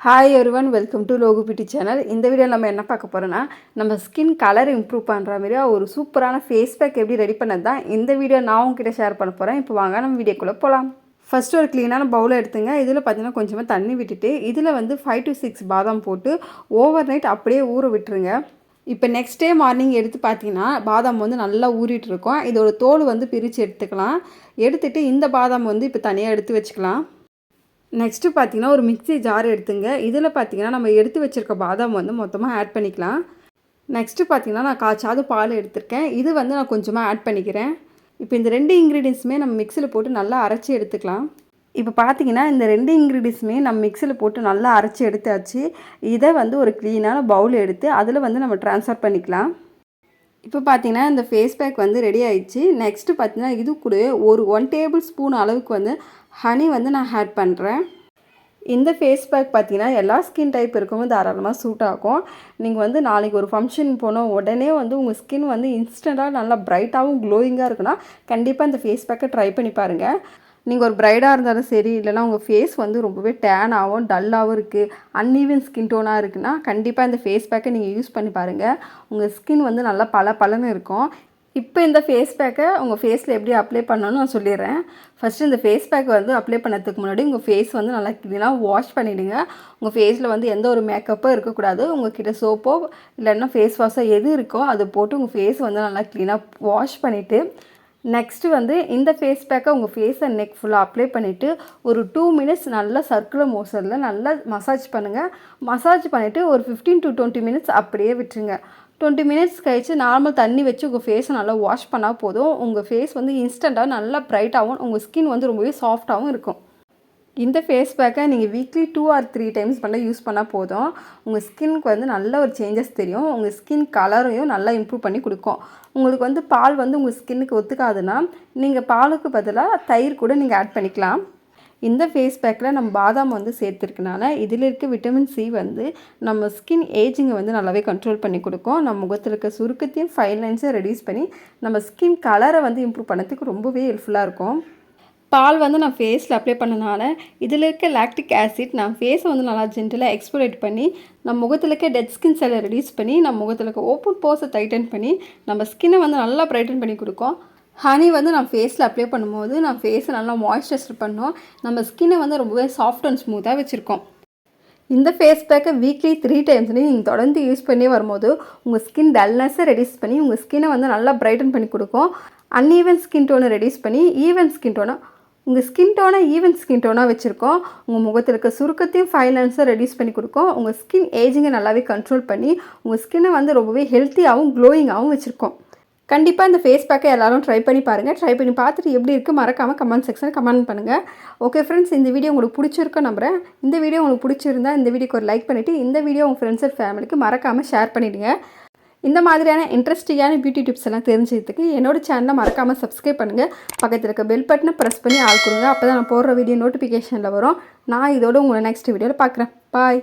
Hi everyone, welcome to Logu beauty channel. இந்த video நம்ம என்ன பார்க்க போகிறோன்னா, நம்ம ஸ்கின் கலர் இம்ப்ரூவ் பண்ணுற மாதிரி ஒரு சூப்பரான ஃபேஸ் பேக் எப்படி ரெடி பண்ணது தான் இந்த வீடியோ நான் உங்ககிட்ட ஷேர் பண்ண போகிறேன். இப்போ வாங்க நம்ம வீடியோக்குள்ளே போகலாம். ஃபஸ்ட்டு ஒரு க்ளீனான பவுலை எடுத்துங்க. இதில் பார்த்தீங்கன்னா கொஞ்சமாக தண்ணி விட்டுட்டு இதில் 5 to 6 பாதாம் போட்டு ஓவர் நைட் அப்படியே ஊற விட்டுருங்க. இப்போ நெக்ஸ்ட் டே மார்னிங் எடுத்து பார்த்தீங்கன்னா பாதாம் நல்லா ஊறிட்டு இருக்கும். இதோட தோல் பிரித்து எடுத்துக்கலாம். எடுத்துகிட்டு இந்த பாதாம் இப்போ தனியாக எடுத்து வச்சுக்கலாம். நெக்ஸ்ட்டு பார்த்தீங்கன்னா ஒரு மிக்ஸி ஜார் எடுத்துங்க. இதில் பார்த்தீங்கன்னா நம்ம எடுத்து வச்சுருக்க பாதாம் மொத்தமாக ஆட் பண்ணிக்கலாம். நெக்ஸ்ட்டு பார்த்தீங்கன்னா நான் காய்ச்சாத பால் எடுத்திருக்கேன். இது நான் கொஞ்சமாக ஆட் பண்ணிக்கிறேன். இப்போ இந்த 2 இன்க்ரீடியன்ஸுமே நம்ம மிக்ஸியில் போட்டு நல்லா அரைச்சி எடுத்துக்கலாம். இப்போ பார்த்தீங்கன்னா இந்த 2 இன்க்ரீடியன்ஸுமே நம்ம மிக்ஸியில் போட்டு நல்லா அரைச்சி எடுத்தாச்சு. இதை ஒரு க்ளீனான பவுல் எடுத்து அதில் நம்ம ட்ரான்ஸ்ஃபர் பண்ணிக்கலாம். இப்போ பார்த்தீங்கன்னா இந்த ஃபேஸ் பேக் ரெடி ஆயிடுச்சு. நெக்ஸ்ட்டு பார்த்தீங்கன்னா இது கூட ஒரு 1 டேபிள் ஸ்பூன் அளவுக்கு ஹனி நான் ஆட் பண்ணுறேன். இந்த ஃபேஸ் பேக் பார்த்தீங்கன்னா எல்லா ஸ்கின் டைப் இருக்கவங்க தாராளமாக சூட் ஆகும். நீங்கள் நாளைக்கு ஒரு ஃபங்க்ஷன் போனோம் உடனே உங்கள் ஸ்கின் இன்ஸ்டண்ட்டாக நல்லா பிரைட்டாகவும் க்ளோயிங்காக இருக்குன்னா கண்டிப்பாக இந்த ஃபேஸ் பேக்கை ட்ரை பண்ணி பாருங்கள். நீங்கள் ஒரு பிரைடாக இருந்தாலும் சரி, இல்லைனா உங்கள் ஃபேஸ் ரொம்பவே டேனாகவும் டல்லாகவும் இருக்குது, அன்ஈவன் ஸ்கின் டோனாக இருக்குன்னா கண்டிப்பாக இந்த ஃபேஸ் பேக்கை நீங்கள் யூஸ் பண்ணி பாருங்கள். உங்கள் ஸ்கின் நல்லா பளபளன்னு இருக்கும். இப்போ இந்த ஃபேஸ் பேக்கை உங்கள் ஃபேஸில் எப்படி அப்ளை பண்ணணும்னு நான் சொல்லிடுறேன். ஃபஸ்ட்டு இந்த ஃபேஸ் பேக் அப்ளை பண்ணதுக்கு முன்னாடி உங்கள் ஃபேஸ் நல்லா க்ளீனாக வாஷ் பண்ணிவிடுங்க. உங்கள் ஃபேஸில் எந்த ஒரு மேக்கப்பும் இருக்கக்கூடாது. உங்கள்கிட்ட சோப்போ இல்லைன்னா ஃபேஸ் வாஷோ எது இருக்கோ அதை போட்டு உங்கள் ஃபேஸ் நல்லா க்ளீனாக வாஷ் பண்ணிவிட்டு நெக்ஸ்ட்டு இந்த ஃபேஸ் பேக்கை உங்கள் ஃபேஸ் அண்ட் நெக் ஃபுல்லாக அப்ளை பண்ணிவிட்டு ஒரு 2 மினிட்ஸ் நல்லா சர்க்குலர் மோஷனில் நல்லா மசாஜ் பண்ணுங்கள். மசாஜ் பண்ணிவிட்டு ஒரு 15 to 20 மினிட்ஸ் அப்படியே விட்டுருங்க. 20 மினிட்ஸ் கழிச்சு நார்மல் தண்ணி வச்சு உங்கள் ஃபேஸை நல்லா வாஷ் பண்ணால் போதும். உங்கள் ஃபேஸ் இன்ஸ்டண்ட்டாக நல்லா ப்ரைட்டாகவும் உங்கள் ஸ்கின் ரொம்பவே சாஃப்டாகவும் இருக்கும். இந்த ஃபேஸ் பேக்கை நீங்கள் வீக்லி 2 or 3 டைம்ஸ் யூஸ் பண்ணால் போதும். உங்கள் ஸ்கின்னுக்கு நல்ல ஒரு சேஞ்சஸ் தெரியும். உங்கள் ஸ்கின் கலரையும் நல்லா இம்ப்ரூவ் பண்ணி கொடுக்கும். உங்களுக்கு பால் உங்கள் ஸ்கின்னுக்கு ஒத்துக்காதுன்னா நீங்கள் பாலுக்கு பதிலாக தயிர் கூட நீங்கள் ஆட் பண்ணிக்கலாம். இந்த ஃபேஸ் பேக்கில் நம்ம பாதாம் சேர்த்துருக்கனால இதில் இருக்க விட்டமின் சி நம்ம ஸ்கின் ஏஜிங்கை நல்லாவே கண்ட்ரோல் பண்ணி கொடுக்கும். நம்ம முகத்தில் இருக்க சுருக்கத்தையும் ஃபைன் லைன்ஸையும் ரெடியூஸ் பண்ணி நம்ம ஸ்கின் கலரை இம்ப்ரூவ் பண்ணதுக்கு ரொம்பவே ஹெல்ப்ஃபுல்லாக இருக்கும். பால் நான் ஃபேஸில் அப்ளை பண்ணனால இதில் இருக்க லாக்டிக் ஆசிட் நம்ம ஃபேஸை நல்லா ஜென்டலாக எக்ஸ்போலேட் பண்ணி நம்ம முகத்தில் இருக்க டெட் ஸ்கின் செல்லை ரெடியூஸ் பண்ணி நம்ம முகத்தில் இருக்க ஓப்பன் போர்ஸை டைட்டன் பண்ணி நம்ம ஸ்கின்னை நல்லா பிரைட்டன் பண்ணி கொடுக்கும். ஹனி நான் ஃபேஸில் அப்ளை பண்ணும்போது நான் ஃபேஸை நல்லா மாய்ஸ்சரைசர் பண்ணோம். நம்ம ஸ்கின்னை ரொம்பவே சாஃப்ட் அண்ட் ஸ்மூத்தாக வச்சுருக்கோம். இந்த ஃபேஸ் பேக்கை வீக்லி 3 டைம்ஸ் நீங்கள் தொடர்ந்து யூஸ் பண்ணி வரும்போது உங்கள் ஸ்கின் டல்னஸை ரெடியூஸ் பண்ணி உங்கள் ஸ்கின்னை நல்லா பிரைட்டன் பண்ணி கொடுக்கும். அன்ஈவன் ஸ்கின் டோனை ரெடியூஸ் பண்ணி ஈவன் ஸ்கின் டோனை உங்கள் ஸ்கின் டோனை ஈவன் ஸ்கின் டோனாக வச்சுருக்கோம். உங்கள் முகத்தில் இருக்க சுருக்கத்தையும் ஃபைனன்ஸை ரெடியூஸ் பண்ணி கொடுக்கும். உங்கள் ஸ்கின் ஏஜிங்கை நல்லாவே கண்ட்ரோல் பண்ணி உங்கள் ஸ்கின்னை ரொம்பவே ஹெல்த்தியாகவும் க்ளோயிங்காகவும் வச்சுருக்கோம். கண்டிப்பாக இந்த ஃபேஸ் பேக்கை எல்லோரும் ட்ரை பண்ணி பாருங்கள். ட்ரை பண்ணி பார்த்துட்டு எப்படி இருக்குது மறக்காமல் கமெண்ட் செக்ஷனில் கமெண்ட் பண்ணுங்கள். ஓகே ஃப்ரெண்ட்ஸ், இந்த வீடியோ உங்களுக்கு பிடிச்சிருக்கோம் நம்புகிறேன். இந்த வீடியோ உங்களுக்கு பிடிச்சிருந்தா இந்த வீடியோக்கு ஒரு லைக் பண்ணிவிட்டு இந்த வீடியோ உங்கள் ஃப்ரெண்ட்ஸ் அண்ட் ஃபேமிலிக்கு மறக்காமல் ஷேர் பண்ணிவிடுங்க. இந்த மாதிரியான இன்ட்ரெஸ்டிங்கான பியூட்டி டிப்ஸ் எல்லாம் தெரிஞ்சதுக்கு என்னோட சேனலை மறக்காமல் சப்ஸ்கிரைப் பண்ணுங்கள். பக்கத்தில் இருக்க பெல் பட்டனை ப்ரெஸ் பண்ணி ஆள் கொடுங்க. அப்போ தான் நான் போடுற வீடியோ நோட்டிஃபிகேஷனில் வரும். நான் இதோட உங்களை நெக்ஸ்ட் வீடியோவில் பார்க்குறேன். பாய்.